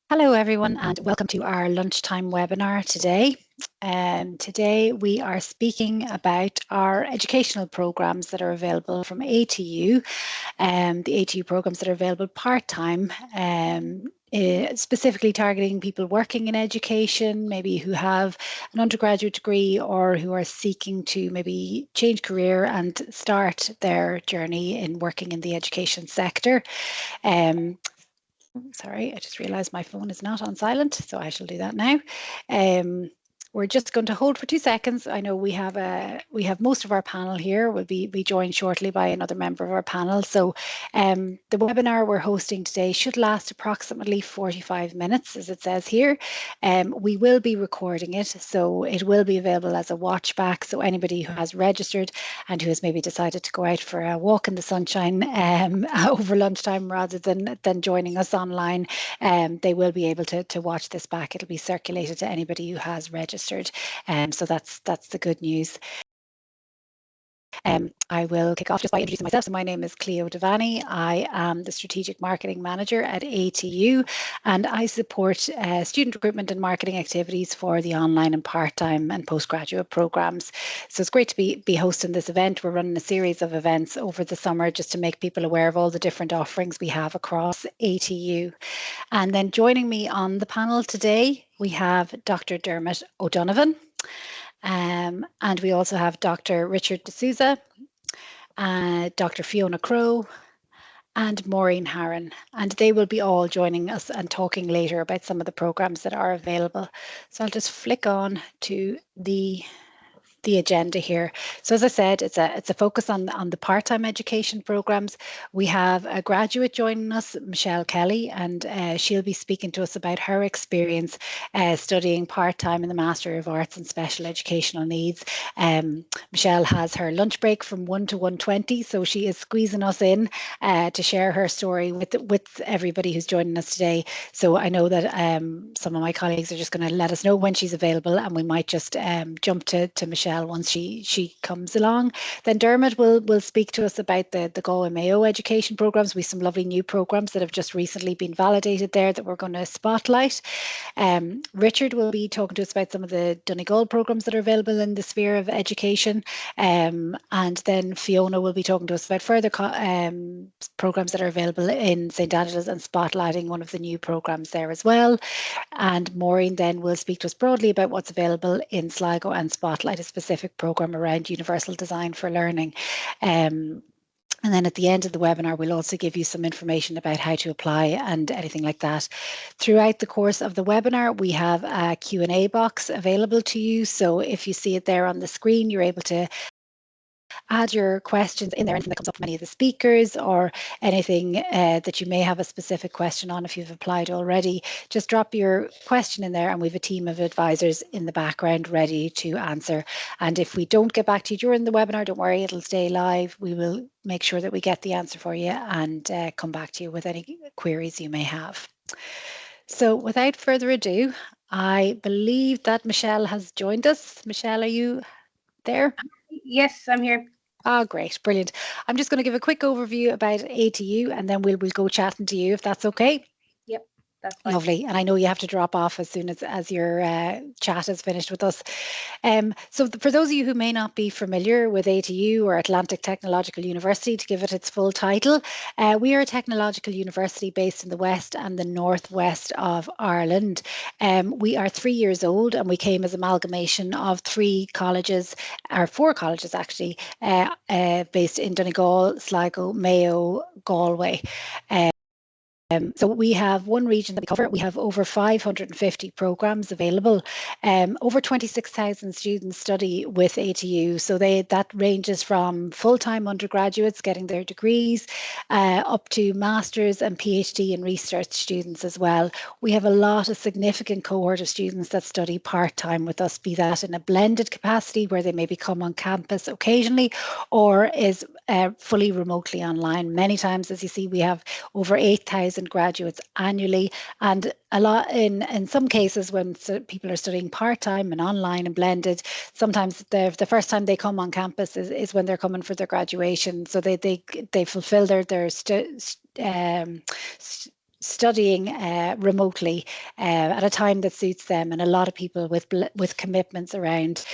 Hello everyone and welcome to our lunchtime webinar today. Today we are speaking about our educational programs that are available from ATU, the ATU programs that are available part-time, specifically targeting people working in education, maybe who have an undergraduate degree or who are seeking to maybe change career and start their journey in working in the education sector. Sorry, I just realized my phone is not on silent, so I shall do that now. We're just going to hold for 2 seconds. I know we have most of our panel here. Will be joined shortly by another member of our panel. So the webinar we're hosting today should last approximately 45 minutes, as it says here. We will be recording it, so it will be available as a watch back. So anybody who has registered and who has maybe decided to go out for a walk in the sunshine over lunchtime rather than joining us online, they will be able to watch this back. It'll be circulated to anybody who has registered. So that's the good news. I will kick off just by introducing myself. So my name is Cleo Devaney. I am the Strategic Marketing Manager at ATU, and I support student recruitment and marketing activities for the online and part-time and postgraduate programs. So it's great to be hosting this event. We're running a series of events over the summer just to make people aware of all the different offerings we have across ATU. And then joining me on the panel today, we have Dr. Dermot O'Donovan. And we also have Dr. Richard D'Souza, Dr. Fiona Crowe, and Maureen Haran, and they will be all joining us and talking later about some of the programs that are available. So I'll just flick on to the agenda here. So as I said, it's a focus on the part-time education programs. We have a graduate joining us, Michelle Kelly, and she'll be speaking to us about her experience studying part-time in the Master of Arts in Special Educational Needs. Michelle has her lunch break from 1 to 1:20, so she is squeezing us in to share her story with everybody who's joining us today. So I know that some of my colleagues are just going to let us know when she's available, and we might just jump to Michelle once she comes along. Then Dermot will speak to us about the Galway Mayo education programs. We have some lovely new programs that have just recently been validated there that we're going to spotlight. Richard will be talking to us about some of the Donegal programs that are available in the sphere of education. And then Fiona will be talking to us about further programs that are available in St. Angela's and spotlighting one of the new programs there as well. And Maureen then will speak to us broadly about what's available in Sligo and spotlight a specific program around universal design for learning. And then at the end of the webinar, we'll also give you some information about how to apply and anything like that. Throughout the course of the webinar, we have a Q&A box available to you. So if you see it there on the screen, you're able to add your questions in there, anything that comes up from any of the speakers or anything that you may have a specific question on if you've applied already. Just drop your question in there and we have a team of advisors in the background ready to answer. And if we don't get back to you during the webinar, don't worry, it'll stay live. We will make sure that we get the answer for you and come back to you with any queries you may have. So without further ado, I believe that Michelle has joined us. Michelle, are you there? Yes, I'm here. Ah, great, brilliant. I'm just going to give a quick overview about ATU and then we'll go chatting to you if that's okay. Yep, that's fine. Lovely. And I know you have to drop off as soon as your chat is finished with us. So for those of you who may not be familiar with ATU or Atlantic Technological University, to give it its full title, we are a technological university based in the west and the northwest of Ireland. We are 3 years old and we came as amalgamation of 3 colleges, or 4 colleges actually, based in Donegal, Sligo, Mayo, Galway. So we have one region that we cover. We have over 550 programs available. Over 26,000 students study with ATU. So that ranges from full-time undergraduates getting their degrees up to masters and PhD and research students as well. We have a lot of significant cohort of students that study part-time with us, be that in a blended capacity where they maybe come on campus occasionally or is fully remotely online. Many times, as you see, we have over 8,000 graduates annually, and a lot in some cases when people are studying part-time and online and blended, sometimes the first time they come on campus is when they're coming for their graduation, so they fulfill their studying remotely at a time that suits them, and a lot of people with commitments around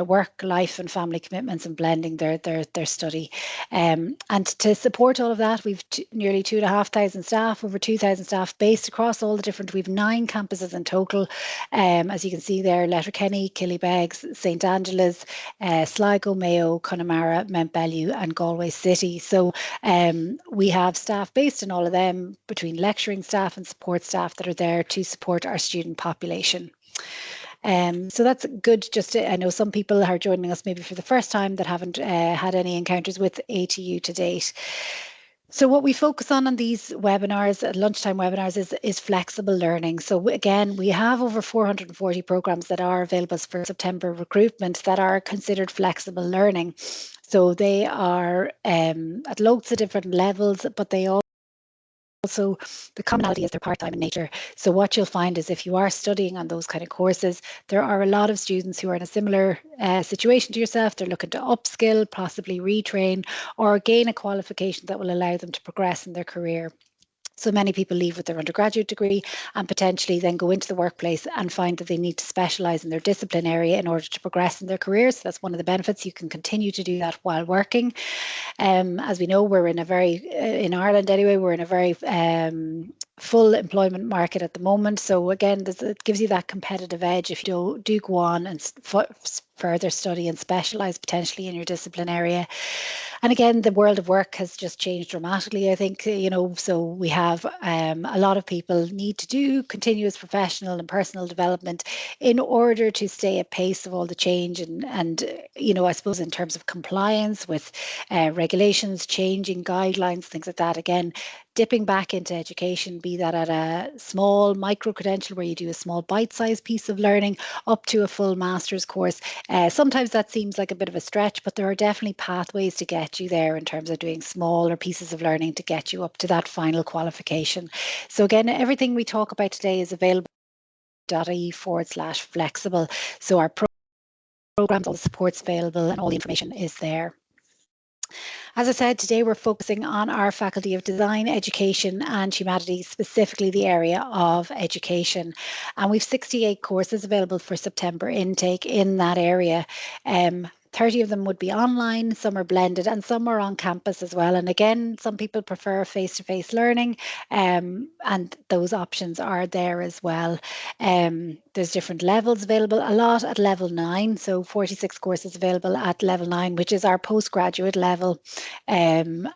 work, life and family commitments, and blending their study. And to support all of that, we've nearly 2,500 staff, over 2,000 staff based across all the different, we've 9 campuses in total. As you can see there, Letterkenny, Killybegs, St Angela's, Sligo, Mayo, Connemara, Mount Bellew and Galway City. So we have staff based in all of them, between lecturing staff and support staff, that are there to support our student population. So that's good. I know some people are joining us maybe for the first time that haven't had any encounters with ATU to date. So what we focus on these webinars, lunchtime webinars, is flexible learning. So again, we have over 440 programs that are available for September recruitment that are considered flexible learning. So they are at loads of different levels, but they also, the commonality is they're part-time in nature. So what you'll find is if you are studying on those kind of courses, there are a lot of students who are in a similar situation to yourself. They're looking to upskill, possibly retrain, or gain a qualification that will allow them to progress in their career. So many people leave with their undergraduate degree and potentially then go into the workplace and find that they need to specialise in their discipline area in order to progress in their careers. So that's one of the benefits. You can continue to do that while working. As we know, we're in a very, in Ireland anyway, we're in a very full employment market at the moment. So again, it gives you that competitive edge if you do go on and further study and specialise potentially in your discipline area. And again, the world of work has just changed dramatically, I think, so we have a lot of people need to do continuous professional and personal development in order to stay at pace of all the change and I suppose in terms of compliance with regulations, changing guidelines, things like that. Again, dipping back into education, be that at a small micro credential where you do a small bite-sized piece of learning up to a full master's course. Sometimes that seems like a bit of a stretch, but there are definitely pathways to get you there in terms of doing smaller pieces of learning to get you up to that final qualification. So again, everything we talk about today is available .ie/flexible. So our programs, all the support's available and all the information is there. As I said, today we're focusing on our Faculty of Design, Education and Humanities, specifically the area of education. And we've 68 courses available for September intake in that area. 30 of them would be online, some are blended and some are on campus as well. And again, some people prefer face-to-face learning and those options are there as well. There's different levels available, a lot at level 9, so 46 courses available at level 9, which is our postgraduate level, and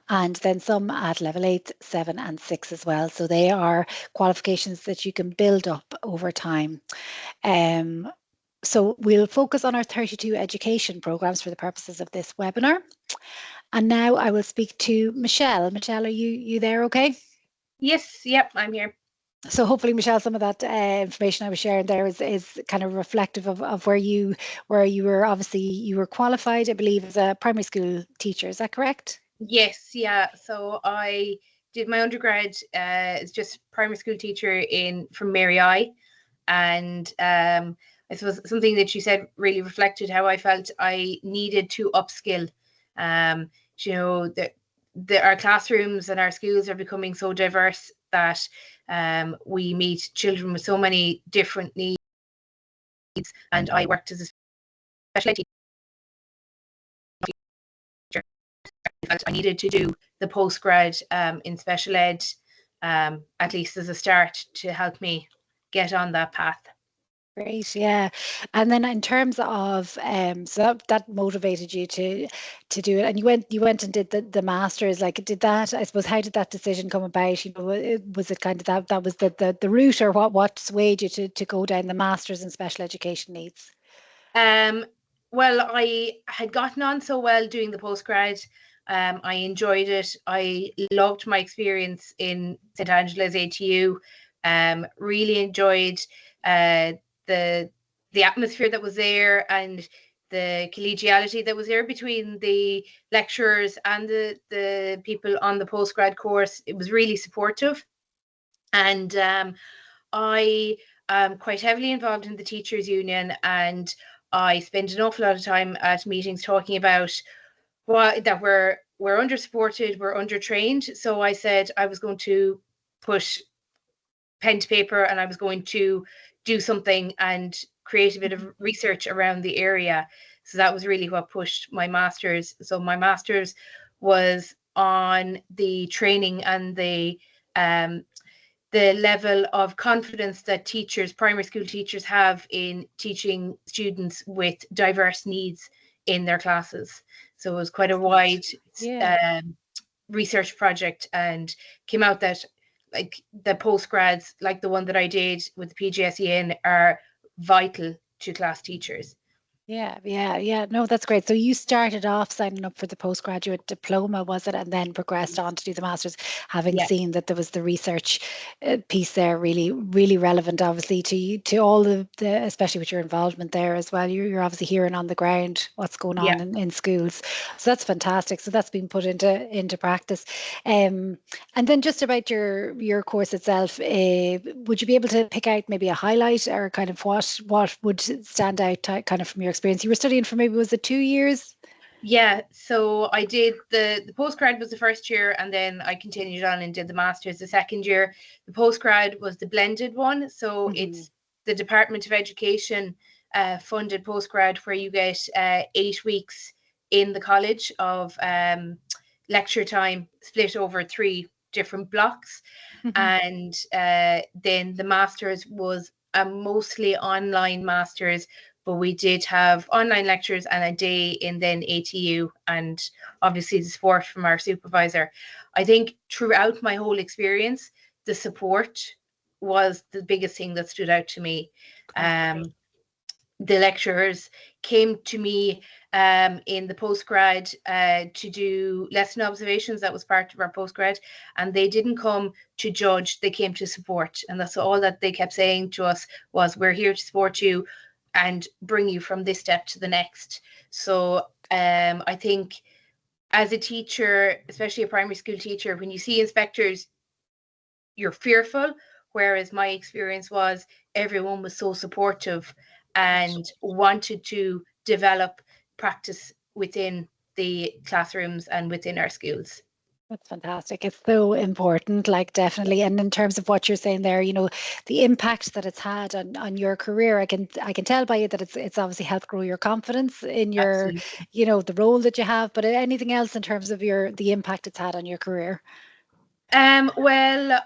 then some at level 8, 7 and 6 as well. So they are qualifications that you can build up over time. So we'll focus on our 32 education programs for the purposes of this webinar. And now I will speak to Michelle. Michelle, are you there okay? Yes, yep, I'm here. So hopefully, Michelle, some of that information I was sharing there is kind of reflective of where you were. Obviously, you were qualified, I believe, as a primary school teacher. Is that correct? Yes, yeah. So I did my undergrad as just primary school teacher from Mary I, and I suppose something that she said really reflected how I felt I needed to upskill. Our classrooms and our schools are becoming so diverse that we meet children with so many different needs. And I worked as a special ed teacher. I felt I needed to do the postgrad in special ed, at least as a start, to help me get on that path. Great, yeah. And then in terms of so that motivated you to do it, and you went and did the masters. Like, did that, I suppose, how did that decision come about? Was it kind of that was the route, or what swayed you to go down the masters in special education needs? Well, I had gotten on so well doing the postgrad. I enjoyed it. I loved my experience in St Angela's ATU. Really enjoyed the atmosphere that was there and the collegiality that was there between the lecturers and the people on the postgrad course. It was really supportive. And I am quite heavily involved in the teachers union, and I spend an awful lot of time at meetings talking about that we're under supported, we're under trained. So I said I was going to put pen to paper, and I was going to do something and create a bit of research around the area. So that was really what pushed my master's. So my master's was on the training and the level of confidence that teachers, primary school teachers, have in teaching students with diverse needs in their classes. So it was quite a wide research project, and came out that like the postgrads, like the one that I did with the PGCE in, are vital to class teachers. Yeah. No, that's great. So you started off signing up for the postgraduate diploma, was it? And then progressed on to do the master's, having seen that there was the research piece there, really, really relevant, obviously, to all the, especially with your involvement there as well. You're obviously hearing on the ground what's going on in schools. So that's fantastic. So that's been put into practice. And then just about your course itself, would you be able to pick out maybe a highlight or kind of what would stand out kind of from your experience? You were studying for maybe, was it 2 years? Yeah, so I did the postgrad was the first year, and then I continued on and did the master's the second year. The postgrad was the blended one, so it's the Department of Education funded postgrad, where you get 8 weeks in the college of lecture time split over 3 different blocks. And then the master's was a mostly online master's, but we did have online lectures and a day in then ATU, and obviously the support from our supervisor. I think throughout my whole experience, the support was the biggest thing that stood out to me. The lecturers came to me in the postgrad to do lesson observations. That was part of our postgrad, and they didn't come to judge, they came to support. And that's all that they kept saying to us was, we're here to support you and bring you from this step to the next. So I think as a teacher, especially a primary school teacher, when you see inspectors, you're fearful, whereas my experience was everyone was so supportive and wanted to develop practice within the classrooms and within our schools. That's fantastic. It's so important, like definitely. And in terms of what you're saying there, the impact that it's had on your career, I can tell by you that it's obviously helped grow your confidence in your, the role that you have. But anything else in terms of the impact it's had on your career? Well,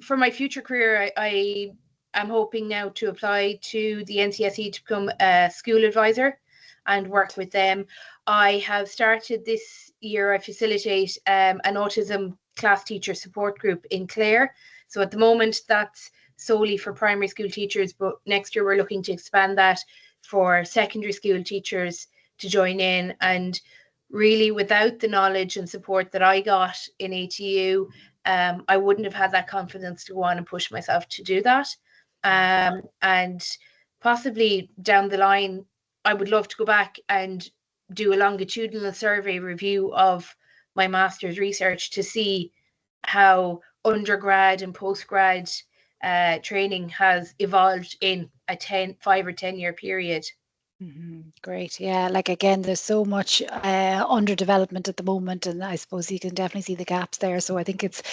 for my future career, I am hoping now to apply to the NCSE to become a school advisor and work with them. I have started this year, I facilitate an autism class teacher support group in Clare. So at the moment, that's solely for primary school teachers, but next year we're looking to expand that for secondary school teachers to join in. And really, without the knowledge and support that I got in ATU, I wouldn't have had that confidence to go on and push myself to do that. And possibly down the line, I would love to go back and do a longitudinal survey review of my master's research to see how undergrad and postgrad training has evolved in a 5 or 10 year period. Great. Yeah. Like again, there's so much underdevelopment at the moment, and I suppose you can definitely see the gaps there. So I think it's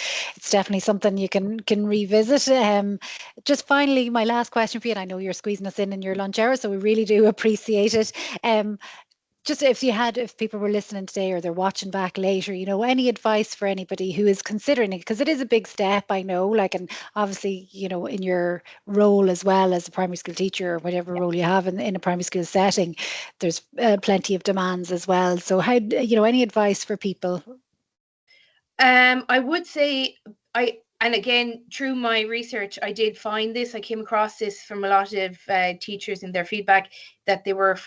definitely something you can revisit. Just finally, my last question for you, and I know you're squeezing us in your lunch hour, so we really do appreciate it. Just if people were listening today or they're watching back later, any advice for anybody who is considering it, because it is a big step, I know, and obviously, in your role as well as a primary school teacher or whatever role you have in a primary school setting, there's plenty of demands as well. So how, any advice for people? I would say and again, through my research, I did find this. I came across this from a lot of teachers in their feedback, that they were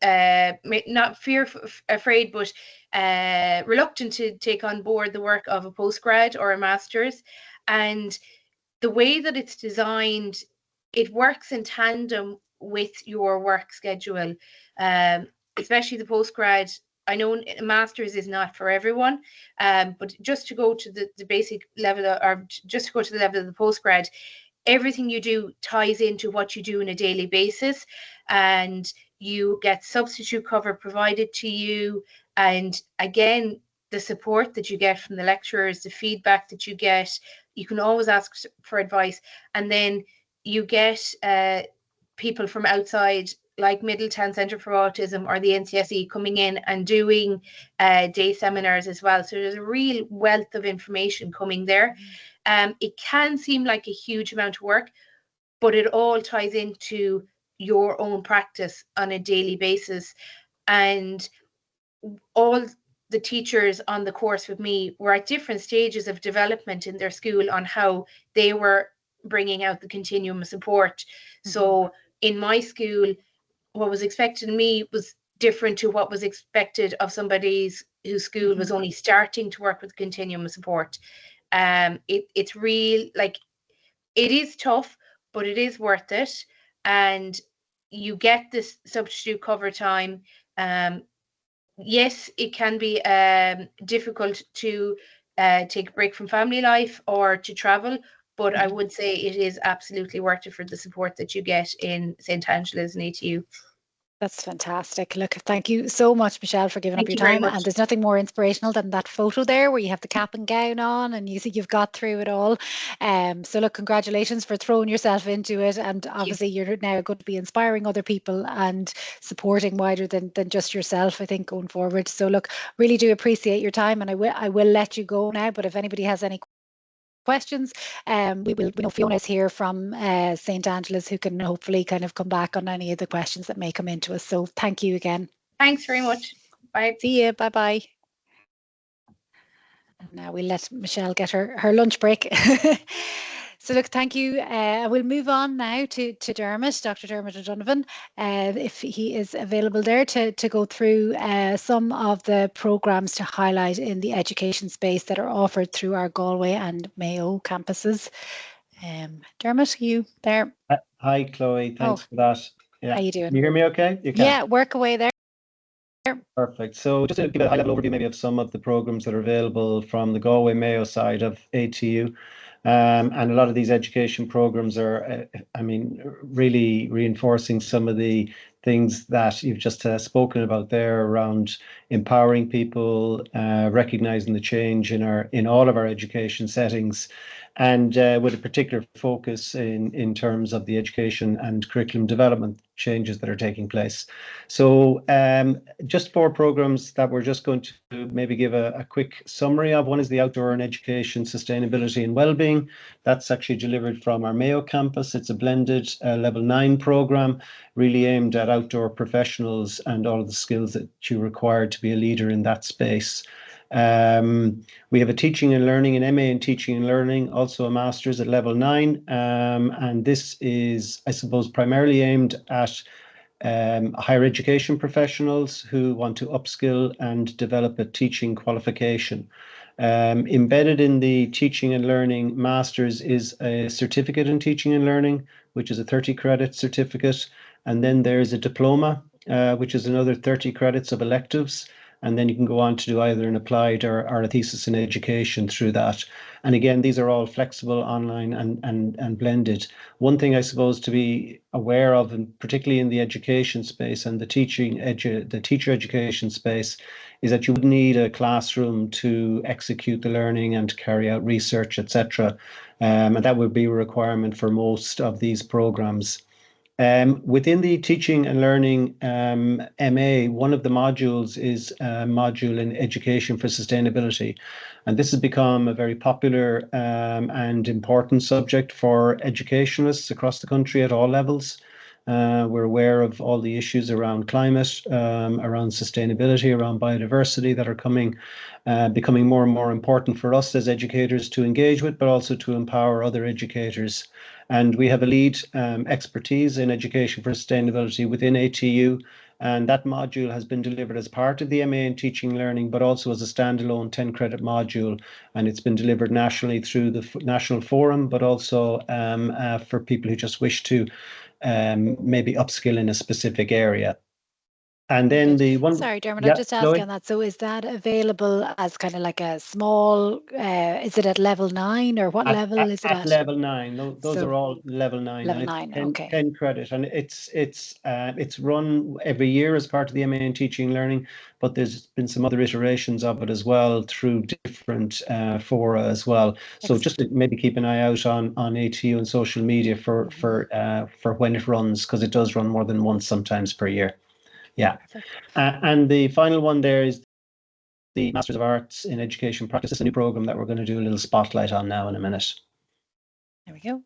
not afraid, but reluctant to take on board the work of a postgrad or a master's. And the way that it's designed, it works in tandem with your work schedule, especially the postgrad. I know a master's is not for everyone, but just to go to the basic level, or just to go to the level of the postgrad, everything you do ties into what you do on a daily basis, and you get substitute cover provided to you. And again, the support that you get from the lecturers, the feedback that you get, you can always ask for advice. And then you get people from outside, like Middletown Centre for Autism or the NCSE, coming in and doing day seminars as well. So there's a real wealth of information coming there. It can seem like a huge amount of work, but it all ties into your own practice on a daily basis. And all the teachers on the course with me were at different stages of development in their school on how they were bringing out the continuum of support. So in my school, what was expected of me was different to what was expected of somebody whose school was only starting to work with continuum of support. It's real, like, it is tough, but it is worth it. And you get this substitute cover time. Yes, it can be difficult to take a break from family life or to travel, but I would say it is absolutely worth it for the support that you get in St. Angela's and ATU. That's fantastic. Look, thank you so much, Michelle, for giving up your time. And there's nothing more inspirational than that photo there where you have the cap and gown on and you think you've got through it all. So look, congratulations for throwing yourself into it. And obviously you're now going to be inspiring other people and supporting wider than just yourself, I think, going forward. So look, really do appreciate your time, and I will let you go now. But if anybody has any questions, we know Fiona is here from St. Angela's, who can hopefully kind of come back on any of the questions that may come into us. So thank you again. Thanks very much. Bye. See you. Bye bye. And now we'll let Michelle get her lunch break. So look, thank you. We'll move on now to Dermot, Dr. Dermot O'Donovan, if he is available there to go through some of the programmes to highlight in the education space that are offered through our Galway and Mayo campuses. Dermot, are you there? Hi, Chloe. Thanks for that. Yeah. How you doing? Can you hear me okay? You can? Yeah, work away there. Perfect. So just to give a high-level overview maybe of some of the programs that are available from the Galway Mayo side of ATU. And a lot of these education programs are, really reinforcing some of the things that you've just spoken about there around empowering people, recognizing the change in all of our education settings, and with a particular focus in terms of the education and curriculum development changes that are taking place. So just 4 programs that we're just going to maybe give a quick summary of. One is the Outdoor and Education Sustainability and Wellbeing. That's actually delivered from our Mayo campus. It's a blended level 9 program, really aimed at outdoor professionals and all of the skills that you require to be a leader in that space. We have a Teaching and Learning, an MA in Teaching and Learning, also a Master's at level 9. And this is, I suppose, primarily aimed at higher education professionals who want to upskill and develop a teaching qualification. Embedded in the Teaching and Learning Masters is a certificate in Teaching and Learning, which is a 30 credit certificate. And then there's a diploma, which is another 30 credits of electives. And then you can go on to do either an applied or a thesis in education through that. And again, these are all flexible, online and blended. One thing I suppose to be aware of, and particularly in the education space and the teacher education space, is that you would need a classroom to execute the learning and carry out research, etc. And that would be a requirement for most of these programs. Within the Teaching and Learning MA, one of the modules is a module in Education for Sustainability. And this has become a very popular and important subject for educationalists across the country at all levels. We're aware of all the issues around climate, around sustainability, around biodiversity that are becoming more and more important for us as educators to engage with, but also to empower other educators. And we have a lead expertise in Education for Sustainability within ATU, and that module has been delivered as part of the MA in Teaching and Learning, but also as a standalone 10 credit module, and it's been delivered nationally through the National Forum, but also for people who just wish to maybe upskill in a specific area. And then the one, sorry, Dermot, yeah, I'm just asking Chloe? on that. So is that available as kind of like a small, is it at level 9 or what level is it At at? level 9. Those So are all level 9, level and 9, it's 10, okay. 10 credit, and it's run every year as part of the MA in Teaching and Learning, but there's been some other iterations of it as well through different fora as well. So just to maybe keep an eye out on ATU and social media for when it runs, because it does run more than once sometimes per year. Yeah. And the final one there is the Masters of Arts in Education Practice. It's a new program that we're going to do a little spotlight on now in a minute. There we go.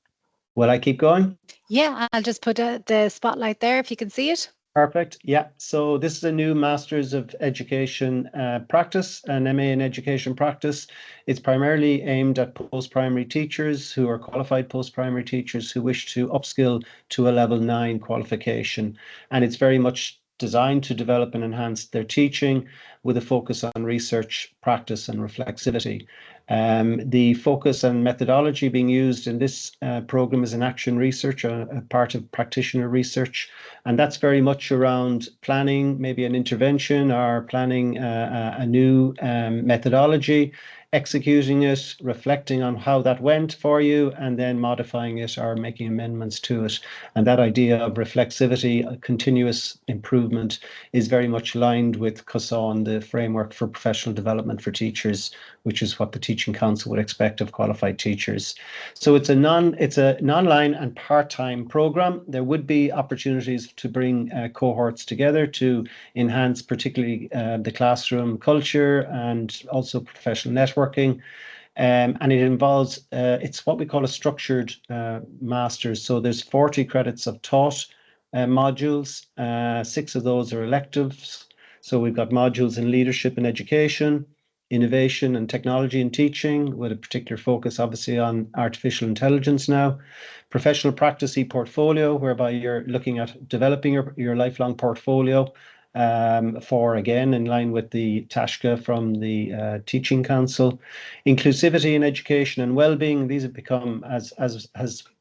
Will I keep going? Yeah, I'll just put the spotlight there if you can see it. Perfect. Yeah. So this is a new Masters of Education Practice, an MA in Education Practice. It's primarily aimed at post-primary teachers who are qualified post-primary teachers who wish to upskill to a level 9 qualification. And it's very much designed to develop and enhance their teaching with a focus on research, practice, and reflexivity. The focus and methodology being used in this program is an action research, a part of practitioner research, and that's very much around planning, maybe an intervention, or planning a new methodology, executing it, reflecting on how that went for you, and then modifying it or making amendments to it. And that idea of reflexivity, continuous improvement, is very much aligned with CUSAN, the framework for professional development for teachers, which is what the Teaching Council would expect of qualified teachers. So it's an online and part-time program. There would be opportunities to bring cohorts together to enhance particularly the classroom culture and also professional networking. And it involves, it's what we call a structured master's. So there's 40 credits of taught modules. 6 of those are electives. So we've got modules in leadership and education, innovation and technology in teaching, with a particular focus obviously on artificial intelligence now, professional practice portfolio, whereby you're looking at developing your lifelong portfolio for, again, in line with the TASCA from the Teaching Council, inclusivity in education and well-being. These have become, as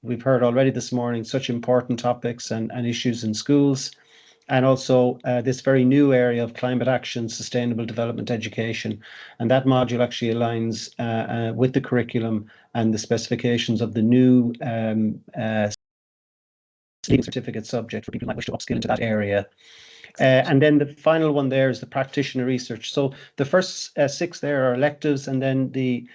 we've heard already this morning, such important topics and issues in schools. And also this very new area of climate action, sustainable development education. And that module actually aligns with the curriculum and the specifications of the new certificate subject for people who might wish to upskill into that area. And then the final one there is the practitioner research. So the first 6 there are electives, and then the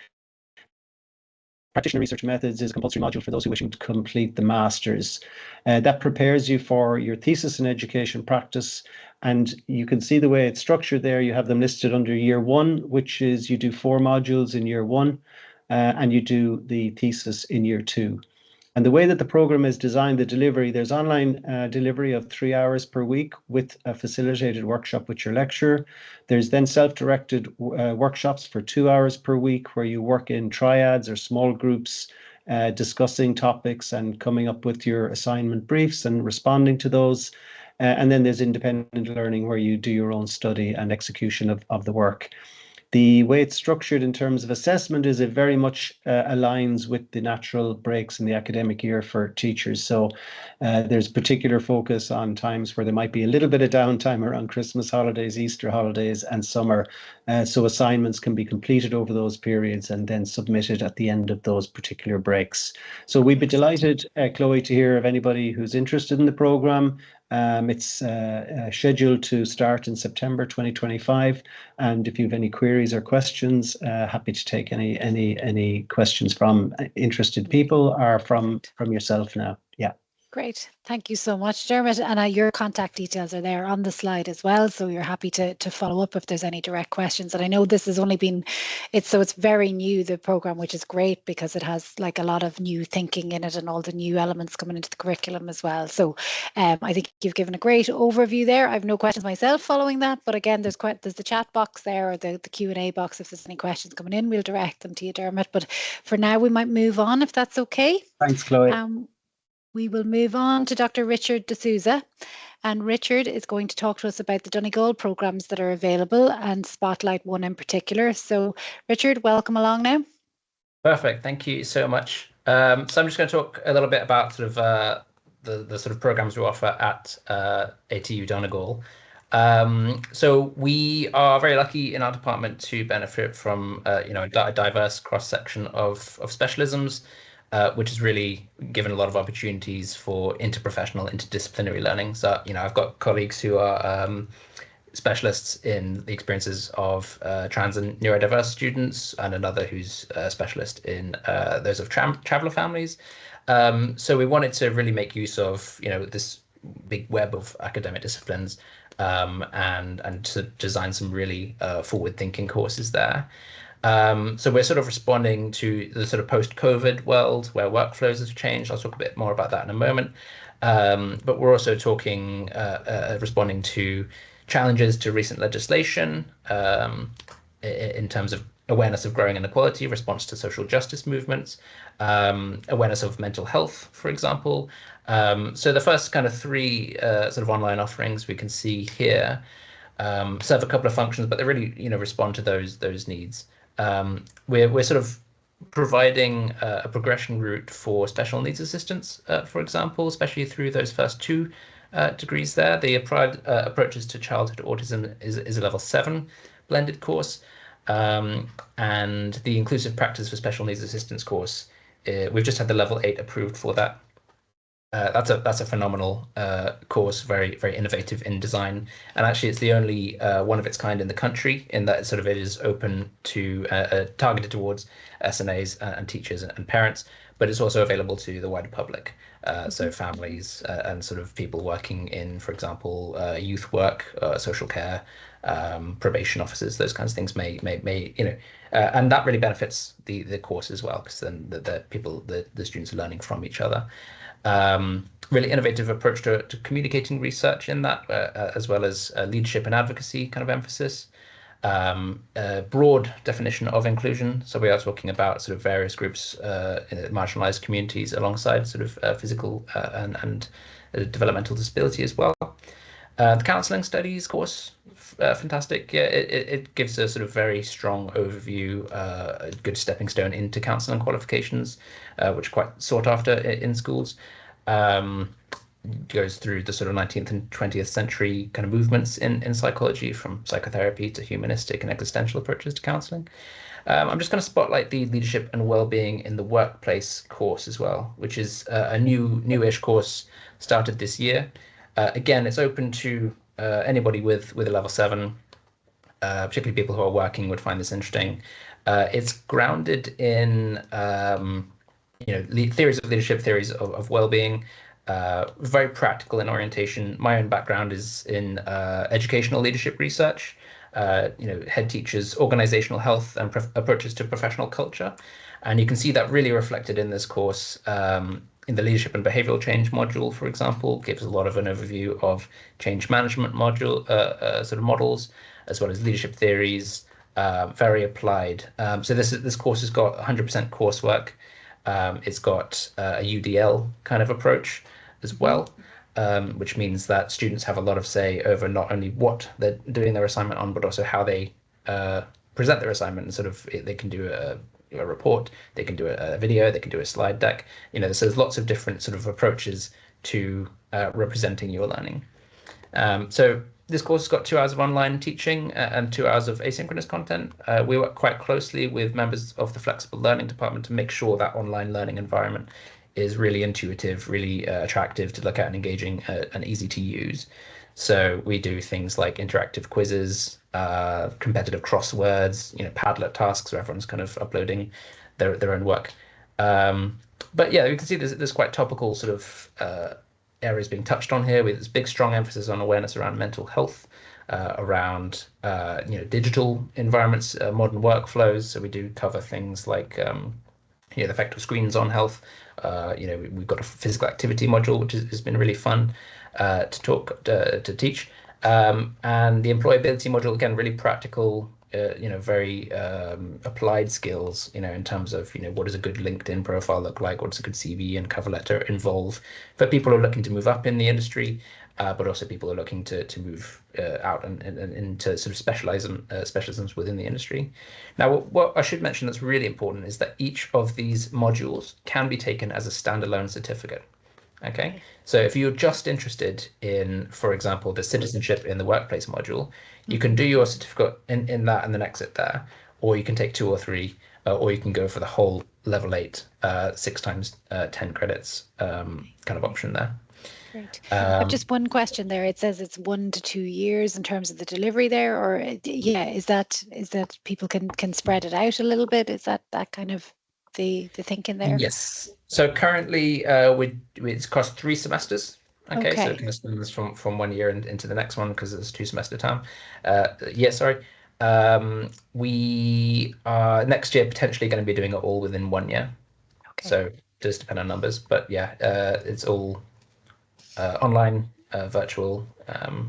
practitioner research methods is a compulsory module for those who wishing to complete the master's. That prepares you for your thesis in education practice. And you can see the way it's structured there. You have them listed under year 1, which is you do 4 modules in year 1, and you do the thesis in year 2. And the way that the program is designed, the delivery, there's online delivery of 3 hours per week with a facilitated workshop with your lecturer. There's then self-directed workshops for 2 hours per week where you work in triads or small groups, discussing topics and coming up with your assignment briefs and responding to those. And then there's independent learning where you do your own study and execution of the work. The way it's structured in terms of assessment is it very much aligns with the natural breaks in the academic year for teachers. So there's particular focus on times where there might be a little bit of downtime around Christmas holidays, Easter holidays, and summer. So assignments can be completed over those periods and then submitted at the end of those particular breaks. So we'd be delighted, Chloe, to hear of anybody who's interested in the programme. It's scheduled to start in September 2025, and if you have any queries or questions, happy to take any questions from interested people or from yourself now. Yeah. Great. Thank you so much, Dermot. And your contact details are there on the slide as well. So you're happy to follow up if there's any direct questions. And I know this has only been, it's very new, the program, which is great because it has like a lot of new thinking in it and all the new elements coming into the curriculum as well. So I think you've given a great overview there. I have no questions myself following that. But again, there's the chat box there or the Q&A box. If there's any questions coming in, we'll direct them to you, Dermot. But for now, we might move on if that's okay. Thanks, Chloe. We will move on to Dr. Richard D'Souza, and Richard is going to talk to us about the Donegal programmes that are available and spotlight one in particular. So Richard, welcome along now. Perfect, thank you so much. So I'm just going to talk a little bit about sort of the sort of programmes we offer at ATU Donegal. So we are very lucky in our department to benefit from a diverse cross-section of specialisms, which has really given a lot of opportunities for interprofessional, interdisciplinary learning. So I've got colleagues who are specialists in the experiences of trans and neurodiverse students, and another who's a specialist in those of traveller families. So we wanted to really make use of this big web of academic disciplines, and to design some really forward-thinking courses there. So we're sort of responding to the sort of post-COVID world where workflows have changed. I'll talk a bit more about that in a moment. But we're also talking, responding to challenges to recent legislation in terms of awareness of growing inequality, response to social justice movements, awareness of mental health, for example. So the first kind of three sort of online offerings we can see here serve a couple of functions, but they really respond to those needs. We're sort of providing a progression route for special needs assistance, for example, especially through those first two degrees there. The applied approaches to childhood autism is a level 7 blended course, and the inclusive practice for special needs assistance course, we've just had the level 8 approved for that. That's a phenomenal course, very, very innovative in design, and actually it's the only one of its kind in the country, in that it is open to targeted towards SNAs and teachers and parents, but it's also available to the wider public. So families and sort of people working in, for example, youth work, social care, probation officers, those kinds of things may and that really benefits the course as well, because then the students are learning from each other. Really innovative approach to communicating research in that, as well as leadership and advocacy kind of emphasis. Broad definition of inclusion. So we are talking about sort of various groups in marginalized communities alongside sort of physical and developmental disability as well. The counselling studies course, fantastic. Yeah, it gives a sort of very strong overview, a good stepping stone into counselling qualifications, which are quite sought after in schools. Goes through the sort of 19th and 20th century kind of movements in psychology, from psychotherapy to humanistic and existential approaches to counselling. I'm just going to spotlight the leadership and well-being in the workplace course as well, which is a newish course started this year. Again, it's open to anybody with a level 7, particularly people who are working would find this interesting. It's grounded in theories of leadership, theories of well-being, very practical in orientation. My own background is in educational leadership research, head teachers, organizational health, and approaches to professional culture. And you can see that really reflected in this course. In the leadership and behavioral change module, for example, gives a lot of an overview of change management module sort of models, as well as leadership theories, very applied. So this course has got 100% coursework. It's got a UDL kind of approach as well, which means that students have a lot of say over not only what they're doing their assignment on, but also how they present their assignment. And sort of they can do a report, they can do a video, they can do a slide deck. So there's lots of different sort of approaches to representing your learning. So this course has got 2 hours of online teaching and 2 hours of asynchronous content. We work quite closely with members of the flexible learning department to make sure that online learning environment is really intuitive, really attractive to look at and engaging and easy to use. So we do things like interactive quizzes, competitive crosswords, Padlet tasks where everyone's kind of uploading their own work. But yeah, you can see there's quite topical sort of areas being touched on here, with this big strong emphasis on awareness around mental health, around digital environments, modern workflows. So we do cover things like the effect of screens on health. We've got a physical activity module, which has been really fun to teach, and the employability module, again, really practical, very applied skills, in terms of what does a good LinkedIn profile look like, what does a good CV and cover letter involve for people who are looking to move up in the industry, but also people who are looking to move out and into sort of specialisms within the industry. Now, what I should mention that's really important is that each of these modules can be taken as a standalone certificate. Okay, so if you're just interested in, for example, the citizenship in the workplace module, you can do your certificate in that and then exit there, or you can take 2 or 3, or you can go for the whole level 8, 6 times 10 credits kind of option there. Great. I've just one question there. It says it's 1 to 2 years in terms of the delivery there, or yeah, is that people can spread it out a little bit? Is that kind of the thinking there? Yes. So currently, it's across 3 semesters. Okay, so it kind of spans from 1 year into the next one because it's 2 semester term. Yeah, sorry. We are next year potentially going to be doing it all within 1 year. Okay. So it does depend on numbers, but yeah, it's all online, virtual.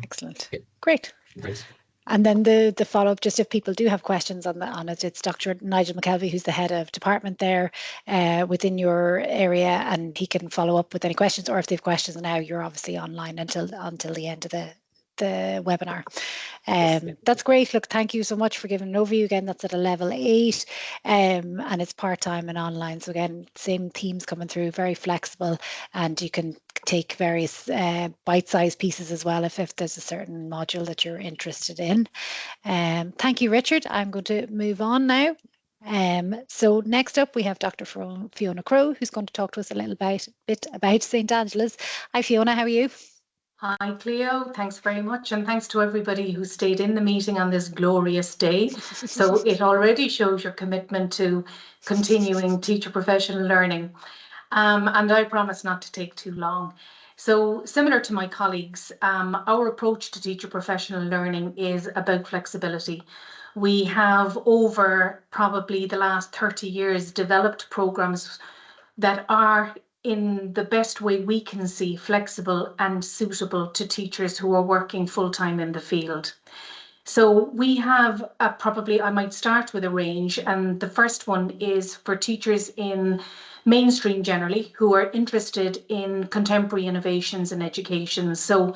Excellent. Yeah. Great. Please. And then the follow-up, just if people do have questions on it, it's Dr. Nigel McKelvey, who's the head of department there within your area, and he can follow up with any questions, or if they have questions now, you're obviously online until the end of the webinar. That's great. Look, thank you so much for giving an overview. Again, that's at a level 8, and it's part-time and online. So again, same themes coming through, very flexible, and you can take various bite-sized pieces as well if there's a certain module that you're interested in. Thank you, Richard. I'm going to move on now. So next up we have Dr. Fiona Crowe, who's going to talk to us a little bit about St. Angela's. Hi Fiona, how are you? Hi Cleo, thanks very much, and thanks to everybody who stayed in the meeting on this glorious day. So it already shows your commitment to continuing teacher professional learning. And I promise not to take too long. So similar to my colleagues, our approach to teacher professional learning is about flexibility. We have over probably the last 30 years developed programs that are in the best way we can see flexible and suitable to teachers who are working full-time in the field. So we have probably, I might start with a range, and the first one is for teachers in mainstream generally who are interested in contemporary innovations in education. So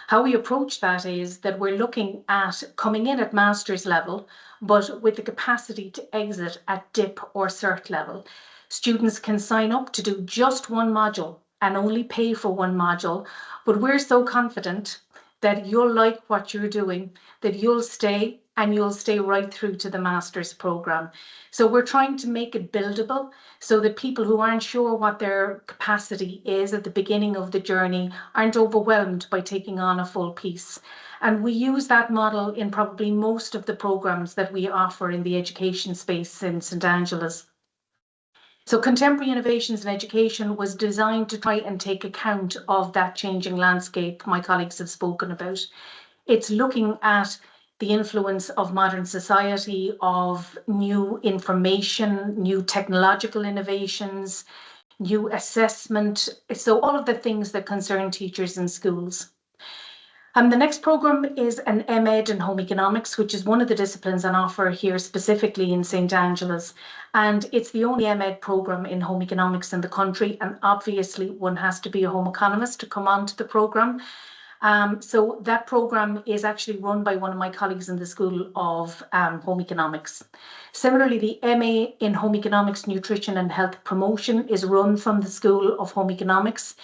how we approach that is that we're looking at coming in at master's level, but with the capacity to exit at DIP or cert level. Students can sign up to do just one module and only pay for one module, but we're so confident that you'll like what you're doing, that you'll stay and you'll stay right through to the master's program. So we're trying to make it buildable so that people who aren't sure what their capacity is at the beginning of the journey aren't overwhelmed by taking on a full piece. And we use that model in probably most of the programs that we offer in the education space in St. Angela's. So Contemporary Innovations in Education was designed to try and take account of that changing landscape my colleagues have spoken about. It's looking at the influence of modern society, of new information, new technological innovations, new assessment. So all of the things that concern teachers in schools. The next programme is an MEd in Home Economics, which is one of the disciplines on offer here specifically in St. Angela's. And it's the only MEd programme in Home Economics in the country. And obviously one has to be a home economist to come onto the programme. So that programme is actually run by one of my colleagues in the School of Home Economics. Similarly, the MA in Home Economics, Nutrition and Health Promotion is run from the School of Home Economics.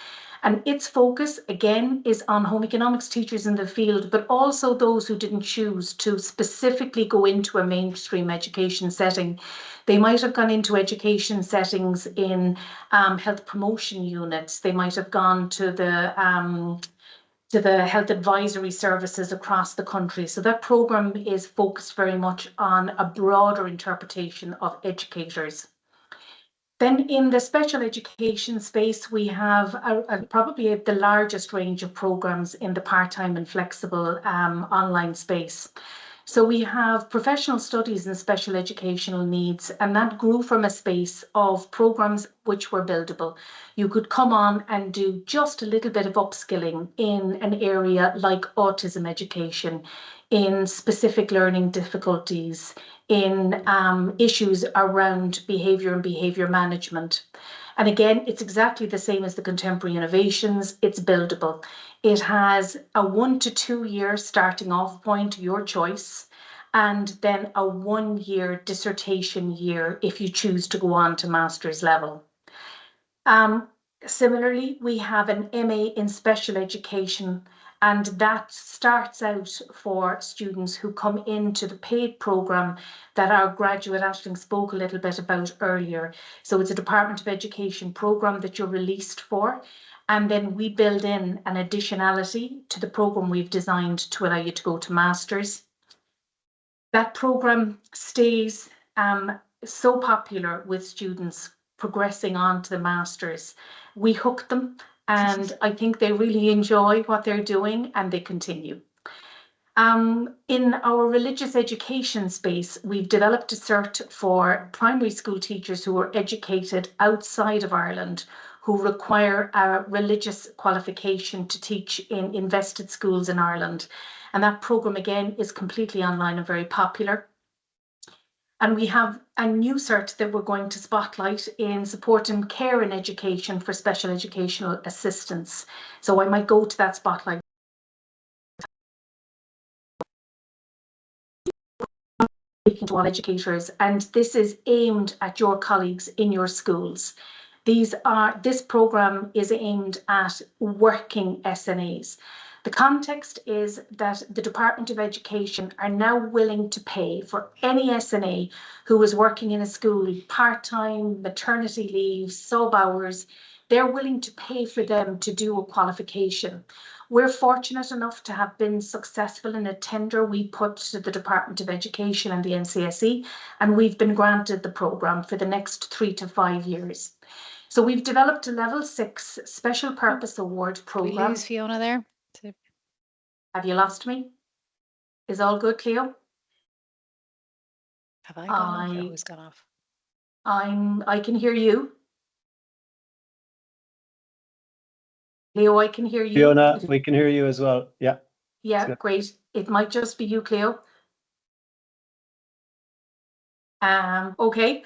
And its focus, again, is on home economics teachers in the field, but also those who didn't choose to specifically go into a mainstream education setting. They might have gone into education settings in health promotion units. They might have gone to the health advisory services across the country. So that programme is focused very much on a broader interpretation of educators. Then in the special education space, we have probably the largest range of programs in the part-time and flexible online space. So we have professional studies in special educational needs, and that grew from a space of programs which were buildable. You could come on and do just a little bit of upskilling in an area like autism education, in specific learning difficulties, in issues around behaviour and behaviour management. And again, it's exactly the same as the Contemporary Innovations. It's buildable. It has a 1 to 2 year starting off point, your choice, and then a 1 year dissertation year if you choose to go on to master's level. Similarly, we have an MA in Special Education, and that starts out for students who come into the paid programme that our graduate Aisling spoke a little bit about earlier. So it's a Department of Education programme that you're released for, and then we build in an additionality to the programme we've designed to allow you to go to Masters. That programme stays so popular with students progressing on to the Masters. We hook them, and I think they really enjoy what they're doing, and they continue. In our religious education space, we've developed a cert for primary school teachers who are educated outside of Ireland, who require a religious qualification to teach in invested schools in Ireland. And that programme, again, is completely online and very popular. And we have a new cert that we're going to spotlight in support and care in education for special educational assistants. So I might go to that spotlight. Speaking to all educators, and this is aimed at your colleagues in your schools. This programme is aimed at working SNAs. The context is that the Department of Education are now willing to pay for any SNA who is working in a school part-time, maternity leave, sub-hours. They're willing to pay for them to do a qualification. We're fortunate enough to have been successful in a tender we put to the Department of Education and the NCSE, and we've been granted the programme for the next 3 to 5 years. So we've developed a level 6 special purpose award programme. We lose Fiona there. Have you lost me? Is all good, Cleo? Have I gone off? Who's gone off? I can hear you. Cleo, I can hear you. Fiona, we can hear you as well. Yeah. Yeah, great. It might just be you, Cleo. Okay,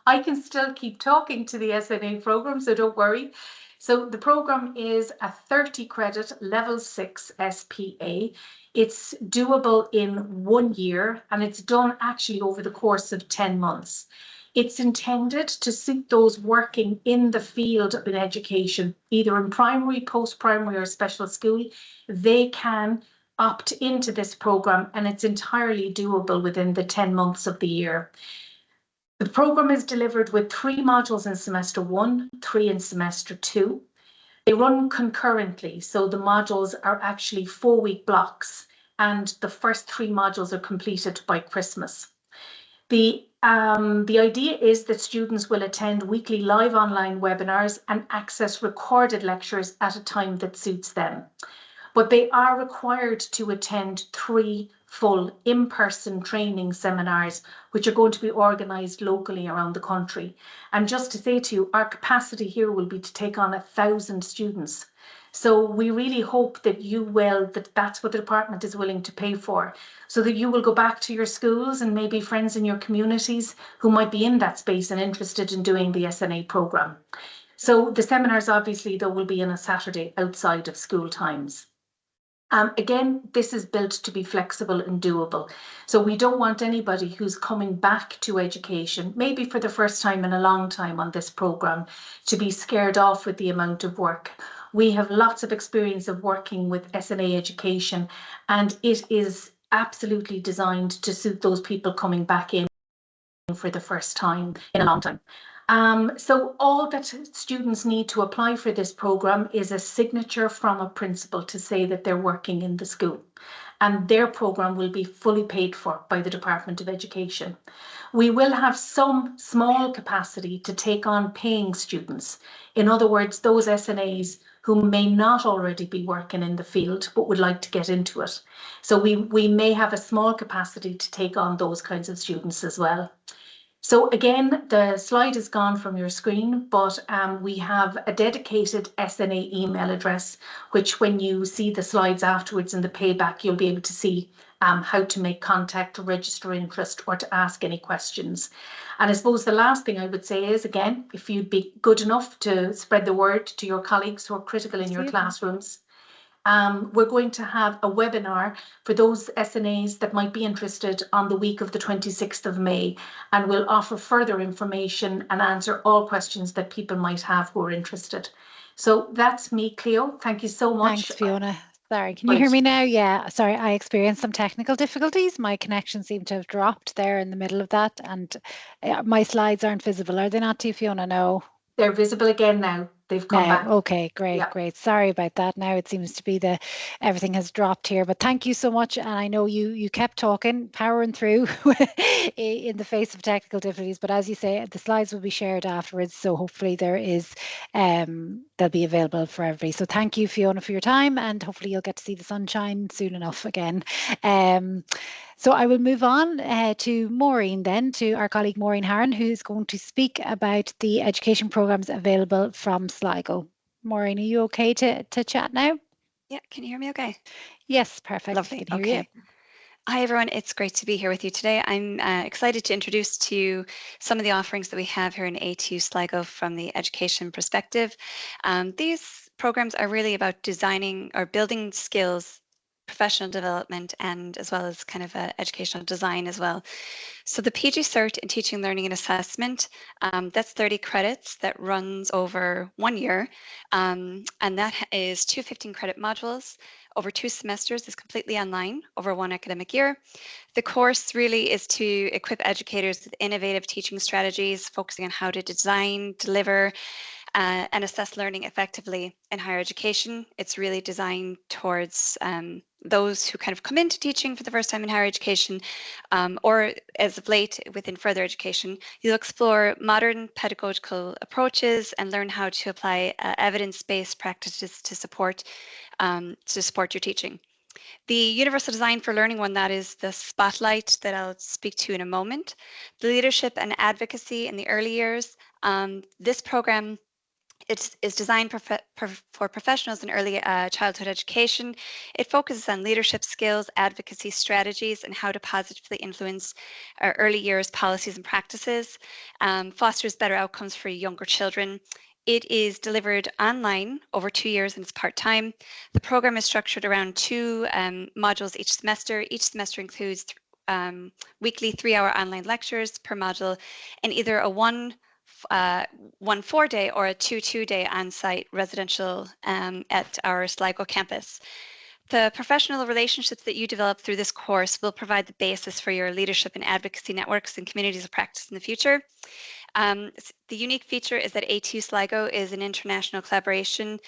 I can still keep talking to the SNA programme, so don't worry. So the programme is a 30 credit level 6 SPA. It's doable in 1 year, and it's done actually over the course of 10 months. It's intended to suit those working in the field of education, either in primary, post-primary or special school. They can opt into this programme, and it's entirely doable within the 10 months of the year. The programme is delivered with 3 modules in semester 1, 3 in semester 2. They run concurrently, so the modules are actually 4-week blocks, and the first 3 modules are completed by Christmas. The idea is that students will attend weekly live online webinars and access recorded lectures at a time that suits them. But they are required to attend 3 full in-person training seminars, which are going to be organised locally around the country. And just to say to you, our capacity here will be to take on 1,000 students. So we really hope that that's what the department is willing to pay for, so that you will go back to your schools and maybe friends in your communities who might be in that space and interested in doing the SNA programme. So the seminars, obviously, though, will be on a Saturday outside of school times. Again, this is built to be flexible and doable. So we don't want anybody who's coming back to education, maybe for the first time in a long time on this programme, to be scared off with the amount of work. We have lots of experience of working with SNA education, and it is absolutely designed to suit those people coming back in for the first time in a long time. So all that students need to apply for this programme is a signature from a principal to say that they're working in the school, and their programme will be fully paid for by the Department of Education. We will have some small capacity to take on paying students. In other words, those SNAs who may not already be working in the field but would like to get into it. So we may have a small capacity to take on those kinds of students as well. So again, the slide is gone from your screen, but we have a dedicated SNA email address, which when you see the slides afterwards in the payback, you'll be able to see how to make contact, to register interest, or to ask any questions. And I suppose the last thing I would say is, again, if you'd be good enough to spread the word to your colleagues who are critical in your classrooms. We're going to have a webinar for those SNAs that might be interested on the week of the 26th of May, and we'll offer further information and answer all questions that people might have who are interested. So that's me, Cleo. Thank you so much. Thanks, Fiona. Sorry, can you hear me now? Yeah, sorry, I experienced some technical difficulties. My connection seemed to have dropped there in the middle of that, and my slides aren't visible. Are they not to you, Fiona? No. They're visible again now. They've come back. Okay, great, Yeah. great. Sorry about that. Now it seems to be everything has dropped here, but thank you so much. And I know you kept talking, powering through in the face of technical difficulties. But as you say, the slides will be shared afterwards, so hopefully they'll be available for everybody. So thank you, Fiona, for your time, and hopefully you'll get to see the sunshine soon enough again. So I will move on to Maureen then, to our colleague Maureen Haran, who's going to speak about the education programmes available from Sligo. Maureen, are you okay to chat now? Yeah, can you hear me okay? Yes, perfect. Lovely. I can hear you. Hi everyone, it's great to be here with you today. I'm excited to introduce to you some of the offerings that we have here in A2 Sligo from the education perspective. These programs are really about designing or building skills, professional development, and as well as kind of educational design as well. So the PG Cert in Teaching, Learning and Assessment, that's 30 credits that runs over 1 year, and that is 2 15-credit modules over 2 semesters, is completely online over 1 academic year. The course really is to equip educators with innovative teaching strategies, focusing on how to design, deliver, and assess learning effectively in higher education. It's really designed towards those who kind of come into teaching for the first time in higher education, or as of late within further education. You'll explore modern pedagogical approaches and learn how to apply evidence-based practices to support your teaching. The universal design for learning one, that is the spotlight that I'll speak to in a moment. The leadership and advocacy in the early years. This program is designed for professionals in early childhood education. It focuses on leadership skills, advocacy strategies, and how to positively influence our early years policies and practices, fosters better outcomes for younger children. It is delivered online over 2 years and it's part-time. The program is structured around 2 modules each semester. Each semester includes weekly 3-hour online lectures per module and either a 1 4-day or a 2 2-day on-site residential at our Sligo campus. The professional relationships that you develop through this course will provide the basis for your leadership and advocacy networks and communities of practice in the future. The unique feature is that A2 Sligo is an international collaboration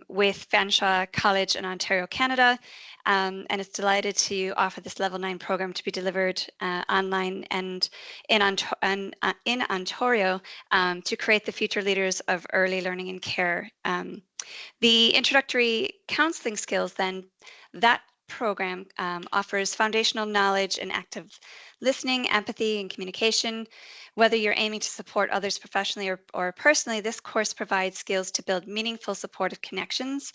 with Fanshawe College in Ontario, Canada, and it's delighted to offer this Level 9 program to be delivered online and in Ontario to create the future leaders of early learning and care. The introductory counselling skills then, that program offers foundational knowledge in active listening, empathy, and communication. Whether you're aiming to support others professionally or personally, this course provides skills to build meaningful supportive connections.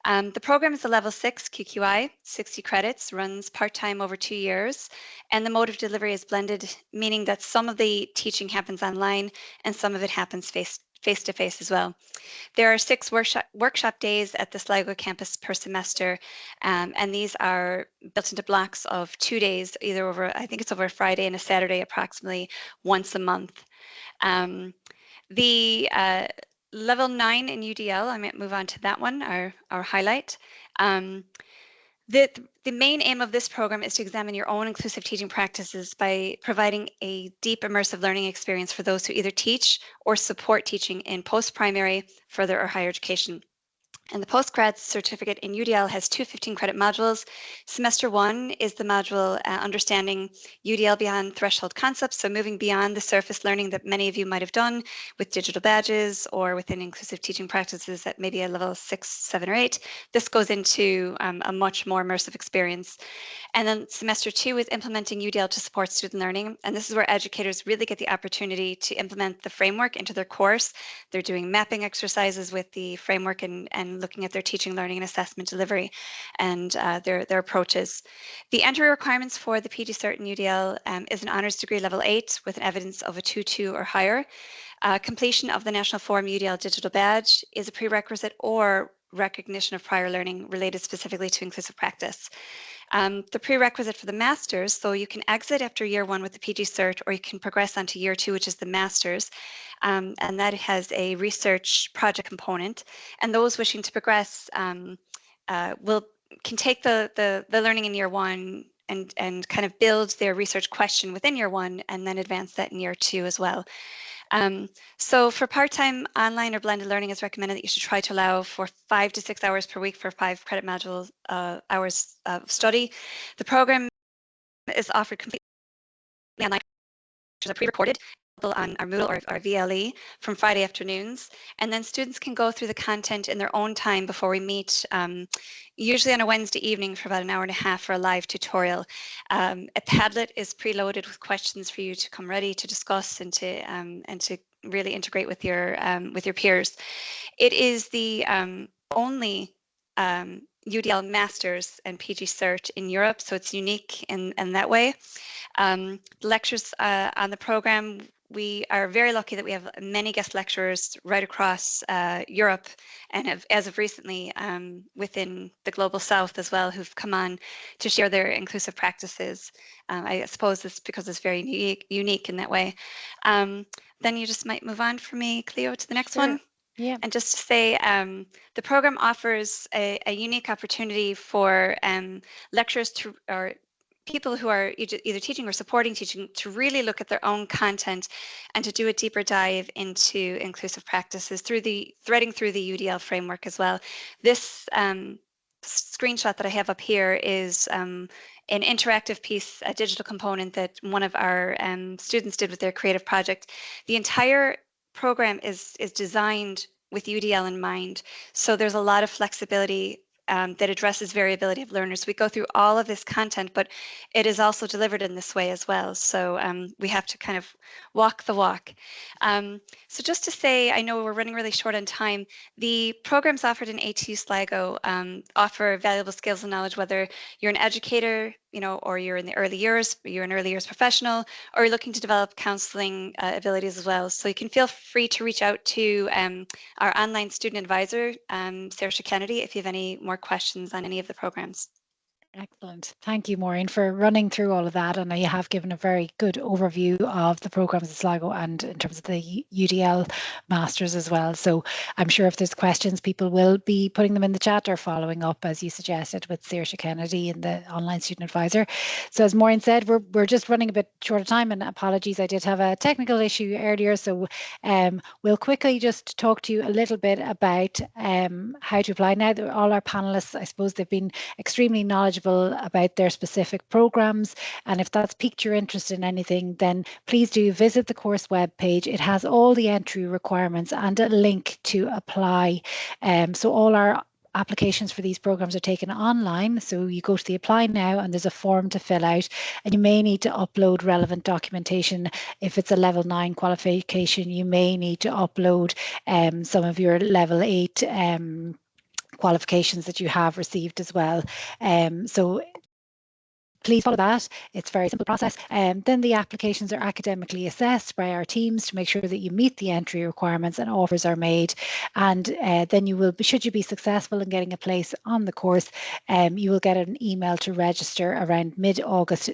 The program is a level 6 QQI, 60 credits, runs part-time over 2 years, and the mode of delivery is blended, meaning that some of the teaching happens online and some of it happens face-to-face as well. There are 6 workshop days at the Sligo campus per semester, and these are built into blocks of 2 days, either over, I think it's over a Friday and a Saturday, approximately once a month. The level 9 in UDL, I might move on to that one, our highlight. The main aim of this program is to examine your own inclusive teaching practices by providing a deep immersive learning experience for those who either teach or support teaching in post-primary, further or higher education. And the postgrad certificate in UDL has 2 15-credit modules. Semester 1 is the module Understanding UDL Beyond Threshold Concepts, so moving beyond the surface learning that many of you might have done with digital badges or within inclusive teaching practices at maybe a level 6, 7, or 8. This goes into a much more immersive experience. And then semester 2 is implementing UDL to support student learning. And this is where educators really get the opportunity to implement the framework into their course. They're doing mapping exercises with the framework and looking at their teaching, learning, and assessment delivery and their approaches. The entry requirements for the PG Cert in UDL is an honours degree level 8 with an evidence of a 2-2 or higher. Completion of the National Forum UDL digital badge is a prerequisite, or recognition of prior learning related specifically to inclusive practice. The prerequisite for the Masters, so you can exit after year 1 with the PG cert, or you can progress onto year 2, which is the Masters, and that has a research project component. And those wishing to progress can take the learning in year 1 and kind of build their research question within year 1 and then advance that in year 2 as well. So for part-time online or blended learning, it's recommended that you should try to allow for 5 to 6 hours per week for 5 credit module hours of study. The program is offered completely online, which are pre-recorded on our Moodle or our VLE from Friday afternoons, and then students can go through the content in their own time before we meet, usually on a Wednesday evening for about an hour and a half for a live tutorial. A Padlet is preloaded with questions for you to come ready to discuss and to really integrate with your peers. It is the only UDL Masters and PG Cert in Europe, so it's unique in that way. The lectures on the program, we are very lucky that we have many guest lecturers right across Europe, and have, as of recently, within the Global South as well, who've come on to share their inclusive practices. I suppose it's because it's very unique in that way. Then you just might move on for me, Cleo, to the next one. Yeah. And just to say, the program offers a unique opportunity for lecturers or people who are either teaching or supporting teaching to really look at their own content and to do a deeper dive into inclusive practices threading through the UDL framework as well. This screenshot that I have up here is an interactive piece, a digital component that one of our students did with their creative project. The entire program is designed with UDL in mind, so there's a lot of flexibility that addresses variability of learners. We go through all of this content, but it is also delivered in this way as well. So we have to kind of walk the walk. So just to say, I know we're running really short on time. The programs offered in ATU Sligo offer valuable skills and knowledge, whether you're an educator, or you're in the early years, you're an early years professional, or you're looking to develop counseling abilities as well. So you can feel free to reach out to our online student advisor, Saoirse Kennedy, if you have any more questions on any of the programs. Excellent. Thank you, Maureen, for running through all of that. And you have given a very good overview of the programs in Sligo and in terms of the UDL Masters as well. So I'm sure if there's questions, people will be putting them in the chat or following up, as you suggested, with Saoirse Kennedy and the online student advisor. So as Maureen said, we're just running a bit short of time, and apologies, I did have a technical issue earlier. So we'll quickly just talk to you a little bit about how to apply. Now, all our panelists, I suppose they've been extremely knowledgeable about their specific programs, and if that's piqued your interest in anything, then please do visit the course webpage. It has all the entry requirements and a link to apply. So all our applications for these programs are taken online. So you go to the apply now and there's a form to fill out, and you may need to upload relevant documentation. If it's a level 9 qualification, you may need to upload some of your level 8 qualifications that you have received as well. So please follow that. It's a very simple process. Then the applications are academically assessed by our teams to make sure that you meet the entry requirements, and offers are made. And then you will, should you be successful in getting a place on the course, you will get an email to register around mid-August,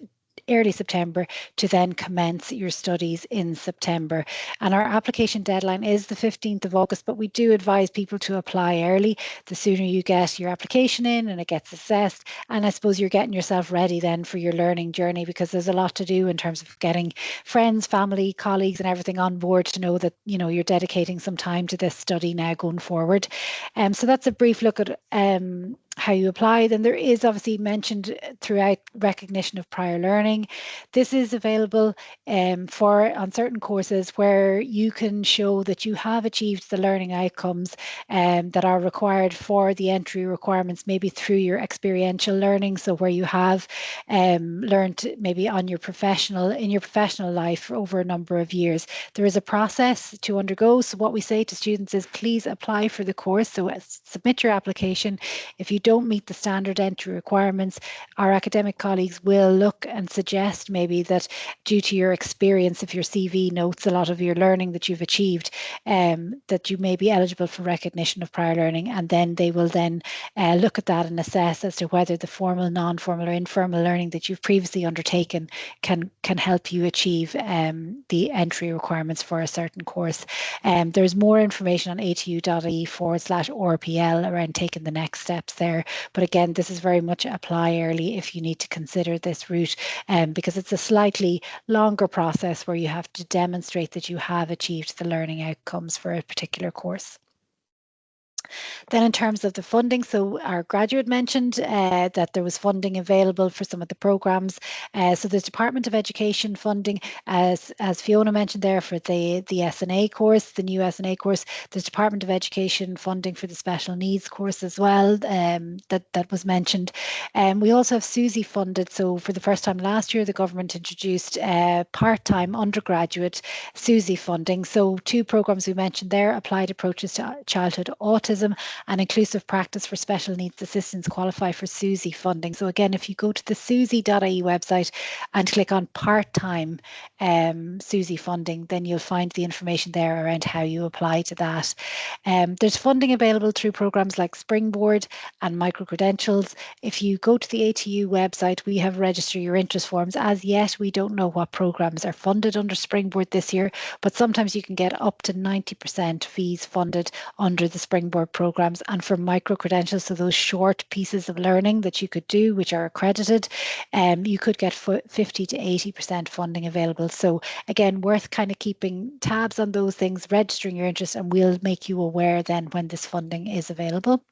early September, to then commence your studies in September. And our application deadline is the 15th of August, but we do advise people to apply early. The sooner you get your application in and it gets assessed, and I suppose you're getting yourself ready then for your learning journey, because there's a lot to do in terms of getting friends, family, colleagues and everything on board to know that you're dedicating some time to this study now going forward. So that's a brief look at how you apply. Then there is obviously mentioned throughout recognition of prior learning. This is available on certain courses where you can show that you have achieved the learning outcomes that are required for the entry requirements, maybe through your experiential learning. So where you have learned maybe in your professional life for over a number of years. There is a process to undergo. So what we say to students is, please apply for the course. So submit your application. If you don't meet the standard entry requirements, our academic colleagues will look and suggest maybe that due to your experience, if your CV notes a lot of your learning that you've achieved, that you may be eligible for recognition of prior learning, and then they will then look at that and assess as to whether the formal, non-formal or informal learning that you've previously undertaken can help you achieve the entry requirements for a certain course. There's more information on atu.ie/RPL around taking the next steps there. But again, this is very much apply early if you need to consider this route, because it's a slightly longer process where you have to demonstrate that you have achieved the learning outcomes for a particular course. Then in terms of the funding, so our graduate mentioned that there was funding available for some of the programs. So there's Department of Education funding, as Fiona mentioned there, for the SNA course, the new SNA course. There's Department of Education funding for the special needs course as well, that was mentioned. We also have SUSI funded. So for the first time last year, the government introduced part-time undergraduate SUSI funding. So 2 programs we mentioned there: Applied Approaches to Childhood Autism and Inclusive Practice for Special Needs Assistance qualify for SUSI funding. So again, if you go to the susi.ie website and click on part-time SUSI funding, then you'll find the information there around how you apply to that. There's funding available through programs like Springboard and micro-credentials. If you go to the ATU website, we have register your interest forms. As yet, we don't know what programs are funded under Springboard this year, but sometimes you can get up to 90% fees funded under the Springboard programs. And for micro-credentials, so those short pieces of learning that you could do, which are accredited, you could get 50 to 80% funding available. So again, worth kind of keeping tabs on those things, registering your interest, and we'll make you aware then when this funding is available.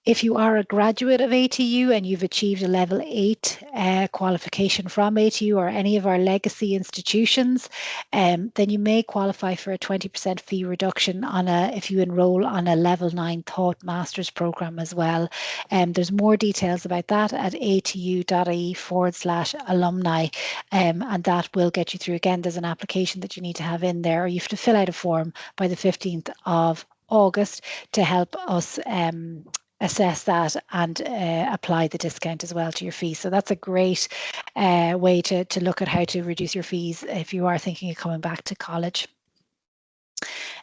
If you are a graduate of ATU and you've achieved a level 8 qualification from ATU or any of our legacy institutions, then you may qualify for a 20% fee reduction if you enroll on a level 9 Thought Masters program as well. There's more details about that at atu.ie/alumni, and that will get you through. Again, there's an application that you need to have in there, or you have to fill out a form by the 15th of August to help us assess that and apply the discount as well to your fees. So that's a great way to look at how to reduce your fees if you are thinking of coming back to college.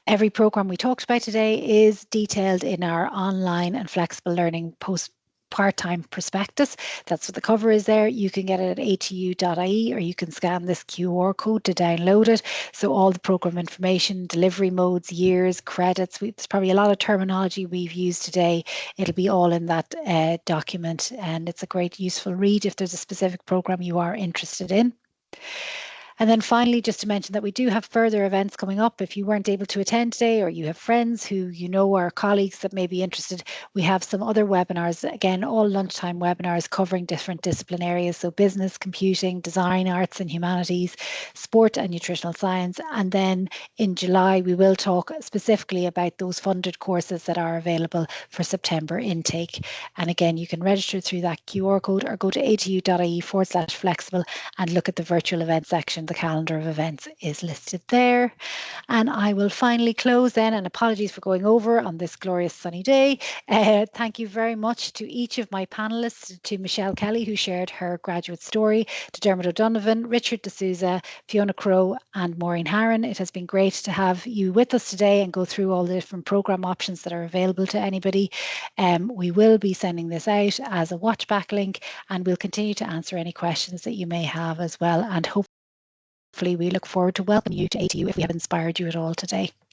Every program we talked about today is detailed in our online and flexible learning part-time prospectus. That's what the cover is there. You can get it at atu.ie, or you can scan this QR code to download it. So all the program information, delivery modes, years, credits, there's probably a lot of terminology we've used today. It'll be all in that document, and it's a great useful read if there's a specific program you are interested in. And then finally, just to mention that we do have further events coming up. If you weren't able to attend today, or you have friends who you know are colleagues that may be interested, we have some other webinars, again, all lunchtime webinars covering different discipline areas. So business, computing, design, arts and humanities, sport and nutritional science. And then in July, we will talk specifically about those funded courses that are available for September intake. And again, you can register through that QR code or go to atu.ie/flexible and look at the virtual event section. The calendar of events is listed there. And I will finally close then, and apologies for going over on this glorious sunny day. Thank you very much to each of my panelists, to Michelle Kelly, who shared her graduate story, to Dermot O'Donovan, Richard D'Souza, Fiona Crowe and Maureen Haran. It has been great to have you with us today and go through all the different programme options that are available to anybody. We will be sending this out as a watch back link, and we'll continue to answer any questions that you may have as well. And hopefully we look forward to welcoming you to ATU if we have inspired you at all today.